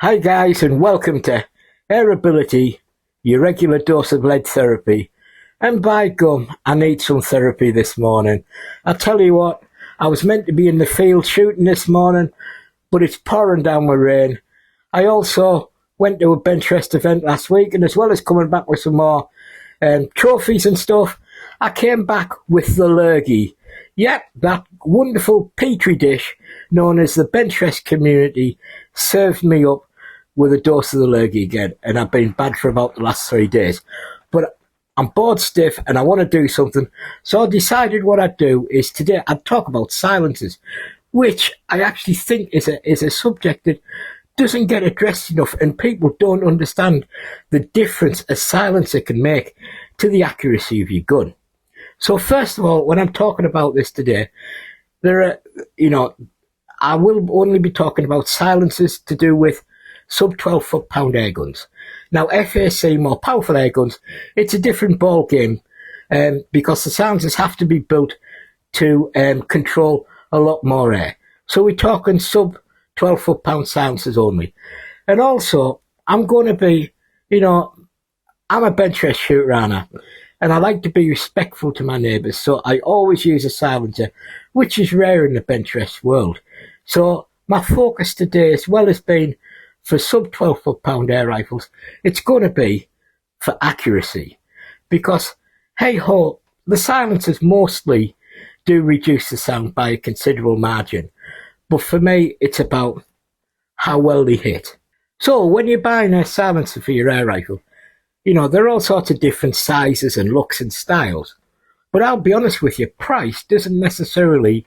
Hi guys, and welcome to AirAbility, your regular dose of lead therapy. And by gum, I need some therapy this morning. I tell you what, I was meant to be in the field shooting this morning, but it's pouring down with rain. I also went to a benchrest event last week, and as well as coming back with some more trophies and stuff, I came back with the lurgy. Yep, that wonderful petri dish known as the benchrest community served me up with a dose of the lurgy again, and I've been bad for about the last 3 days. But I'm bored stiff and I want to do something, so I decided what I'd do is today I'd talk about silencers, which I actually think is a subject that doesn't get addressed enough, and people don't understand the difference a silencer can make to the accuracy of your gun. So first of all, when I'm talking about this today, I will only be talking about silencers to do with sub 12 foot-pound air guns. Now, FAC, more powerful air guns, it's a different ball game because the silencers have to be built to control a lot more air. So we're talking sub 12 foot-pound silencers only. And also, I'm going to be, I'm a benchrest shooter, and I like to be respectful to my neighbours, so I always use a silencer, which is rare in the benchrest world. So my focus today, as well as being for sub 12 foot-pound air rifles, it's going to be for accuracy, because hey ho, the silencers mostly do reduce the sound by a considerable margin, but for me it's about how well they hit. So when you're buying a silencer for your air rifle, there are all sorts of different sizes and looks and styles, but I'll be honest with you, price doesn't necessarily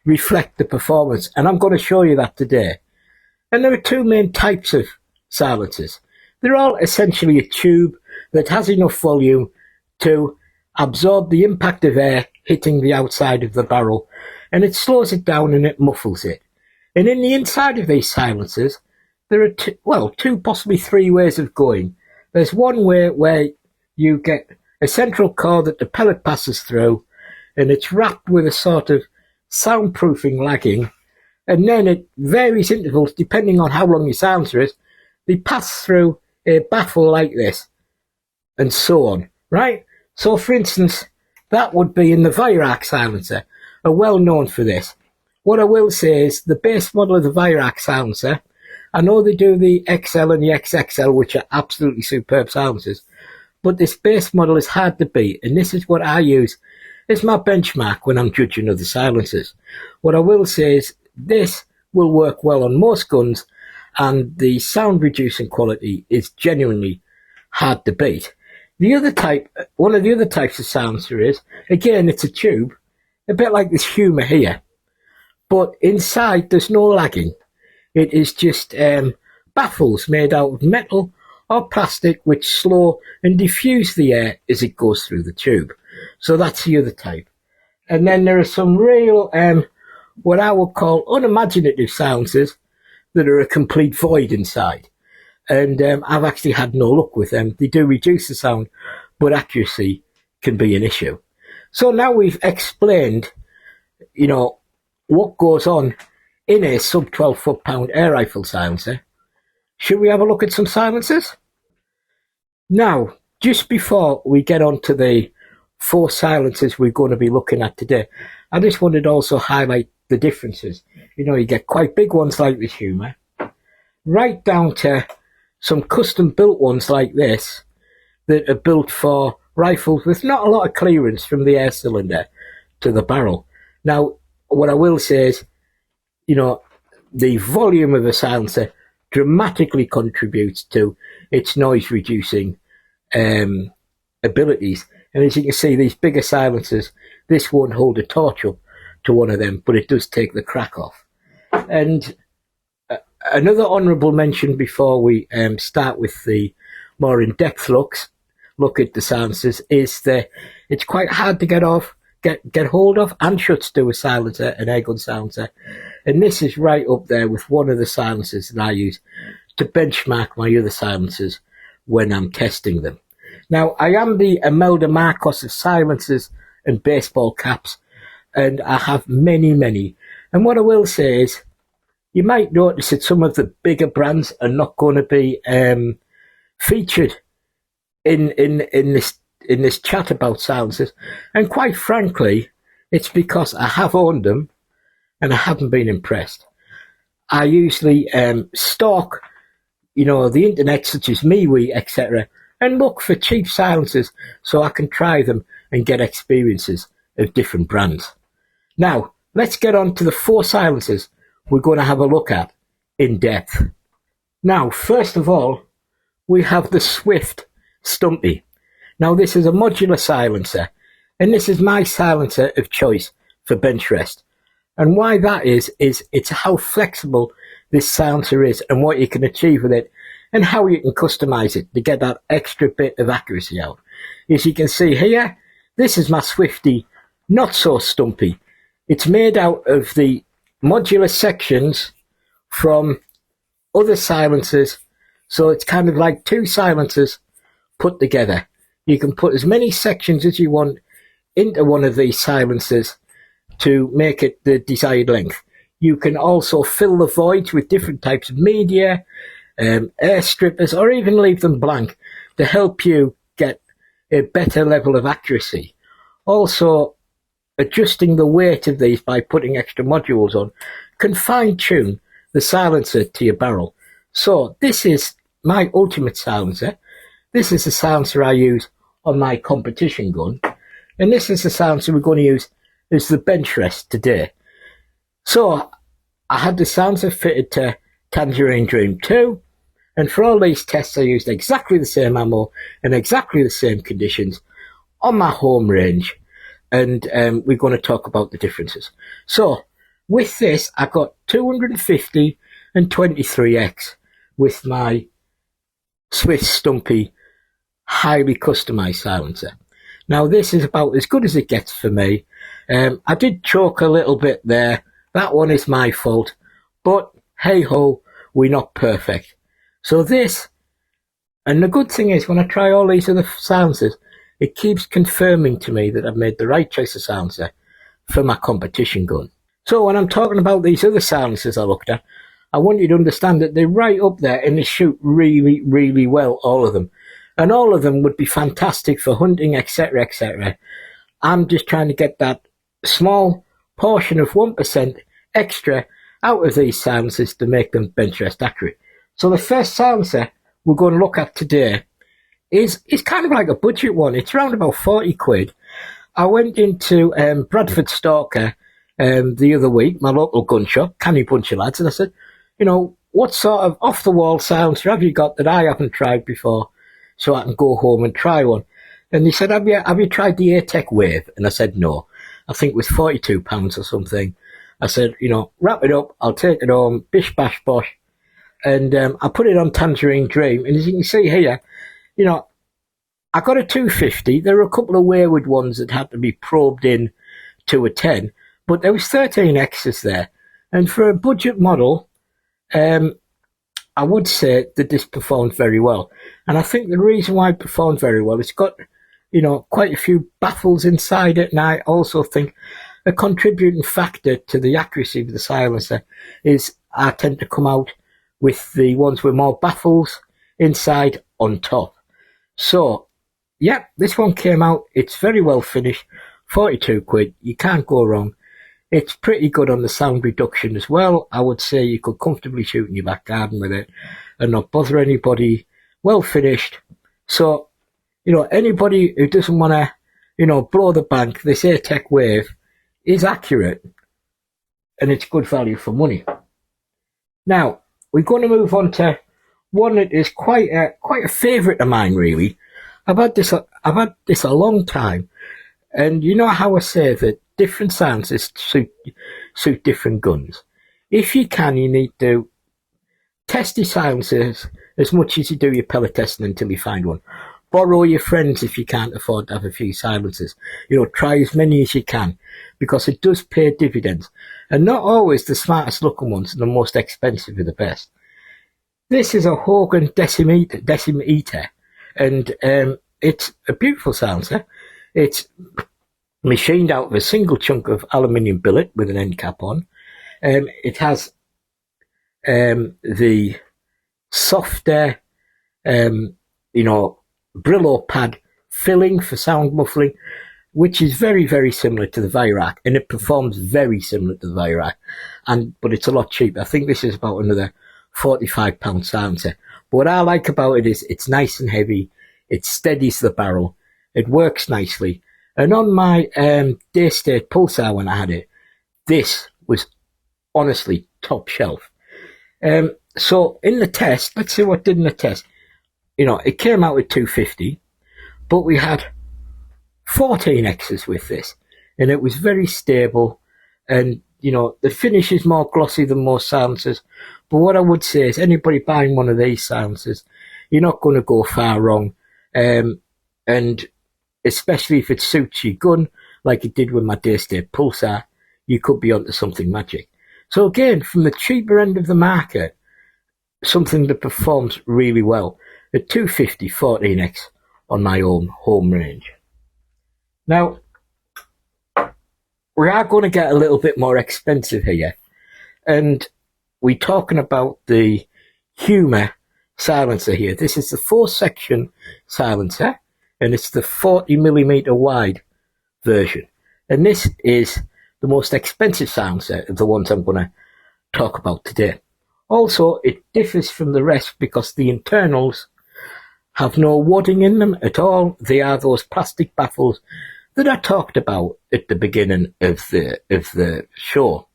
reflect the performance, and I'm going to show you that today. And there are two main types of silencers. They're all essentially a tube that has enough volume to absorb the impact of air hitting the outside of the barrel, and it slows it down and it muffles it. And in the inside of these silencers, there are two, possibly three ways of going. There's one way where you get a central core that the pellet passes through, and it's wrapped with a sort of soundproofing lagging, and then at various intervals, depending on how long your silencer is, they pass through a baffle like this, and so on, right? So for instance, that would be in the Virac silencer, are well known for this. What I will say is the base model of the Virac silencer, I know they do the XL and the XXL, which are absolutely superb silencers, but this base model is hard to beat, and this is what I use as my benchmark when I'm judging other silencers. What I will say is this will work well on most guns, and the sound reducing quality is genuinely hard to beat. One of the other types of silencer is, again, it's a tube, a bit like this Humour here, but inside there's no lagging. It is just baffles made out of metal or plastic which slow and diffuse the air as it goes through the tube. So that's the other type. And then there are some real, what I would call unimaginative silencers that are a complete void inside. And I've actually had no luck with them. They do reduce the sound, but accuracy can be an issue. So now we've explained, what goes on in a sub 12 foot-pound air rifle silencer. Should we have a look at some silencers? Now, just before we get on to the 4 silencers we're going to be looking at today, I just wanted to also highlight the differences. You get quite big ones like this Humour, right down to some custom built ones like this that are built for rifles with not a lot of clearance from the air cylinder to the barrel. Now, what I will say is, the volume of a silencer dramatically contributes to its noise reducing abilities. And as you can see, these bigger silencers, this won't hold a torch up to one of them, but it does take the crack off. And another honourable mention before we start with the more in-depth look at the silencers is that it's quite hard to get hold of and shuts to a silencer, an airgun silencer. And this is right up there with one of the silencers that I use to benchmark my other silencers when I'm testing them. Now, I am the Imelda Marcos of silencers and baseball caps, and I have many, many. And what I will say is, you might notice that some of the bigger brands are not going to be featured in this chat about silencers, and quite frankly, it's because I have owned them and I haven't been impressed. I usually stalk, the internet such as MeWe, etc., and look for cheap silencers so I can try them and get experiences of different brands. Now, let's get on to the 4 silencers we're going to have a look at in depth. Now, first of all, we have the Swift Stumpy. Now, this is a modular silencer, and this is my silencer of choice for bench rest. And why that is it's how flexible this silencer is and what you can achieve with it, and how you can customize it to get that extra bit of accuracy out. As you can see here, this is my Swifty Not So Stumpy. It's made out of the modular sections from other silencers, so it's kind of like 2 silencers put together. You can put as many sections as you want into one of these silencers to make it the desired length. You can also fill the voids with different types of media, air strippers, or even leave them blank to help you get a better level of accuracy. Also, adjusting the weight of these by putting extra modules on can fine-tune the silencer to your barrel. So this is my ultimate silencer. This is the silencer I use on my competition gun, and this is the silencer we're going to use as the bench rest today. So I had the silencer fitted to Tangerine Dream 2, and for all these tests I used exactly the same ammo and exactly the same conditions on my home range, and we're going to talk about the differences. So with this, I got 250 and 23x with my Swift Stumpy highly customized silencer. Now this is about as good as it gets for me. I did choke a little bit there. That one is my fault, but hey ho, we're not perfect. So this, and the good thing is when I try all these other silencers, it keeps confirming to me that I've made the right choice of silencer for my competition gun. So when I'm talking about these other silencers I looked at, I want you to understand that they're right up there and they shoot really, really well, all of them. And all of them would be fantastic for hunting, etc., etc. I'm just trying to get that small portion of 1% extra out of these silencers to make them bench rest accurate. So the first silencer we're going to look at today is kind of like a budget one. It's around about 40 quid. I went into Bradford Stalker the other week, my local gun shop, canny bunch of lads, and I said, what sort of off-the-wall silencer have you got that I haven't tried before, so I can go home and try one? And he said, have you tried the Airtech Wave? And I said, no. I think it was £42 or something. I said, wrap it up, I'll take it home, bish bash bosh. And I put it on Tangerine Dream, and as you can see here, I got a 250. There were a couple of wayward ones that had to be probed in to a 10, but there was 13 X's there. And for a budget model, I would say that this performed very well. And I think the reason why it performed very well, it's got, quite a few baffles inside it. And I also think a contributing factor to the accuracy of the silencer is I tend to come out with the ones with more baffles inside on top. So, yeah, this one came out. It's very well finished. 42 quid. You can't go wrong. It's pretty good on the sound reduction as well. I would say you could comfortably shoot in your back garden with it and not bother anybody. Well finished. So, anybody who doesn't want to, blow the bank, this Airtech Wave is accurate and it's good value for money. Now, we're going to move on to one that is quite a favourite of mine, really. I've had this a long time, and you know how I say that different silencers suit different guns. If you can, you need to test your silencers as much as you do your pellet testing until you find one. Borrow your friends if you can't afford to have a few silencers. Try as many as you can, because it does pay dividends. And not always the smartest looking ones are the most expensive are the best. This is a Hogan decimeter, and it's a beautiful silencer. It's machined out of a single chunk of aluminium billet with an end cap on. It has the softer, Brillo pad filling for sound muffling, which is very, very similar to the Virac, and it performs very similar to the Virac, but it's a lot cheaper. I think this is about another £45 silencer. But what I like about it is it's nice and heavy, it steadies the barrel, it works nicely, and on my day-state pulsar when I had it, this was honestly top shelf. So in the test, let's see what it did in the test. It came out with 250, but we had 14 X's with this, and it was very stable, and the finish is more glossy than most silencers, but what I would say is anybody buying one of these silencers, you're not going to go far wrong, and especially if it suits your gun like it did with my day-state pulsar, you could be onto something magic. So again, from the cheaper end of the market, something that performs really well at 250 14X on my own home range. Now, we are going to get a little bit more expensive here, and we're talking about the Humor silencer here. This is the 4-section silencer, and it's the 40mm wide version. And this is the most expensive silencer of the ones I'm going to talk about today. Also, it differs from the rest because the internals have no wadding in them at all. They are those plastic baffles that I talked about at the beginning of the show.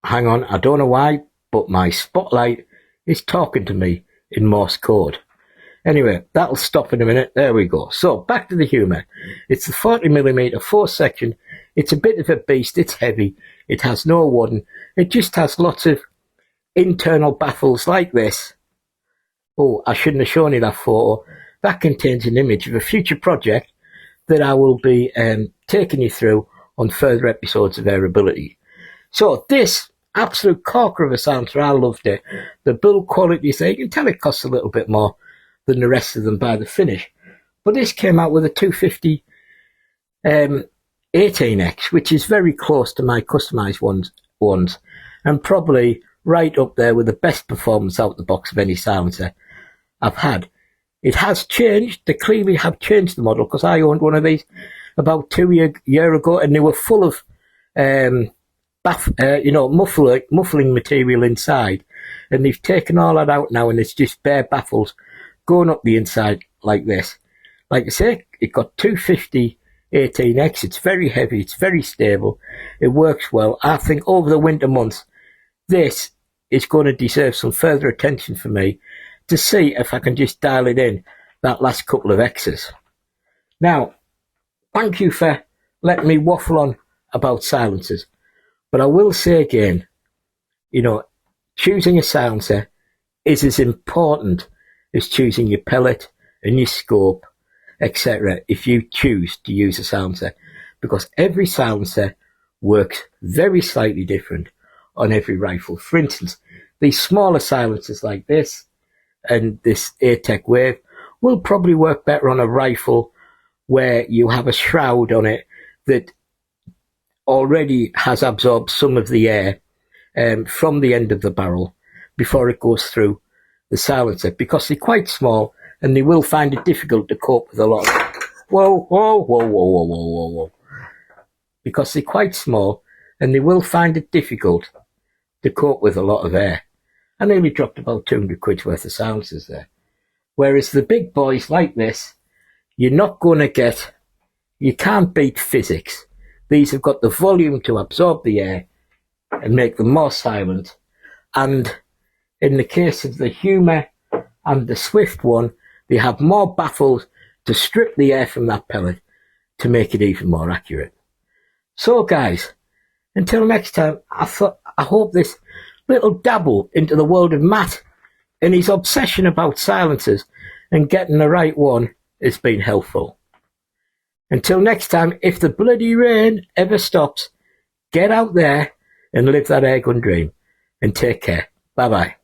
Hang on, I don't know why, but my spotlight is talking to me in Morse code. Anyway, that'll stop in a minute. There we go. So, back to the Humor. It's the 40mm 4-section. It's a bit of a beast. It's heavy. It has no wadding. It just has lots of internal baffles like this. Oh, I shouldn't have shown you that photo. That contains an image of a future project that I will be taking you through on further episodes of AirAbility. So this absolute corker of a silencer, I loved it. The build quality is there. You can tell it costs a little bit more than the rest of them by the finish. But this came out with a 250 18X, which is very close to my customised ones, and probably right up there with the best performance out the box of any silencer I've had. It has changed. They clearly have changed the model, because I owned one of these about 2 years ago, and they were full of muffling material inside, and they've taken all that out now, and it's just bare baffles going up the inside like this. Like I say, it got 250 18X. It's very heavy. It's very stable. It works well. I think over the winter months, this is going to deserve some further attention for me to see if I can just dial it in that last couple of X's. Now, thank you for letting me waffle on about silencers. But I will say again, choosing a silencer is as important as choosing your pellet and your scope, etc. if you choose to use a silencer, because every silencer works very slightly different on every rifle. For instance, these smaller silencers like this and this Airtech Wave will probably work better on a rifle where you have a shroud on it that already has absorbed some of the air from the end of the barrel before it goes through the silencer, because they're quite small and they will find it difficult to cope with a lot. Whoa. Because they're quite small and they will find it difficult to cope with a lot of air. I nearly dropped about 200 quid's worth of silencers there. Whereas the big boys like this, you're not going to get, you can't beat physics. These have got the volume to absorb the air and make them more silent. And in the case of the Humor and the Swift one, they have more baffles to strip the air from that pellet to make it even more accurate. So guys, until next time, I hope this little dabble into the world of Matt and his obsession about silencers and getting the right one has been helpful. Until next time, if the bloody rain ever stops, get out there and live that airgun dream. And take care. Bye-bye.